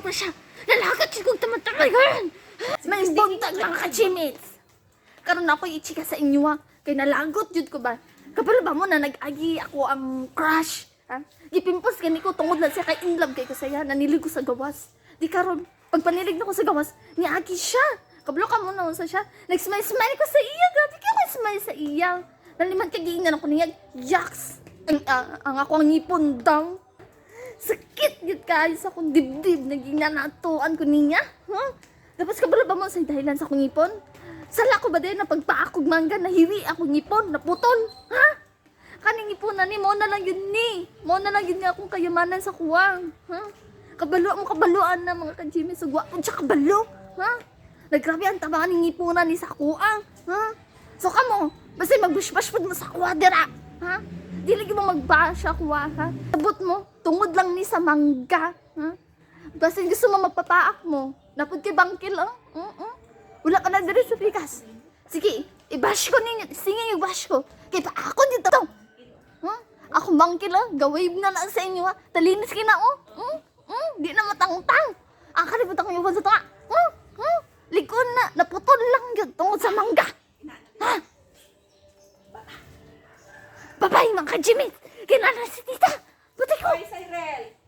pa siya. Nalagat siya kong tamatay karon. May buntag lang ka, Chimits. Karon ako ichika sa inyo ha. Kay nalagot jud ko ba? Kapalo ba mo na nag-agi ako ang crush? Ha? Gipimpos gani ko tungod lang siya kay in love kay ko saya. Nanilig ko sa gawas. Di karon, pag panilig na ko sa gawas, niagi siya. Kabalo ka mo na sa siya. Nag-smile ko sa iya. Grabe ka ko smile sa iya. Naliman ka giingnan ako niya. Yaks! Ang ako ang ngipon daw. Sakit gid kayo sa akong dibdib. Naging nanatuan ko niya. Huh? Tapos kabalo ba mo sa dahilan sa akong ngipon? Sala ko ba din na pagpaakog mangga nahiwi akong ngipon, naputol? Ha? Kaning ngiponan ni mo na lang yun ni. Mo na lang yun nga akong kayamanan sa kuwang. Ha? Kabalo mo kabaluan na mga ka-Jimmy. Sugwa po siya kabalo. Ha? Naggrabe ang tabangan ng ngipunan ni sa kuwang. Ha? So kamo, basta mag-bush-bash mo sa kuwa dira. Ha? Dili mo mag-bash sa kuwa, ha? Sabot mo, tungod lang ni sa mangga. Ha? Basta gusto mo magpapaak mo. Napod kay bangkil, oh. Wala ka na diri sa pikas. Sige, i-bash ko ninyo. Sige, i-bash ko. Kaya pa ako dito. Huh? Ako bangkil, oh. Gawave na lang sa inyo, ha. Talinis kina, oh. Di na matangtang. Ang kalimutan ko yung sa tunga. Likon na. Naputol lang yun tungod sa mangga. Ha? Babay, mga ka-Jimmy. Kinala si tita. Buti ko. Hoy, Cyril!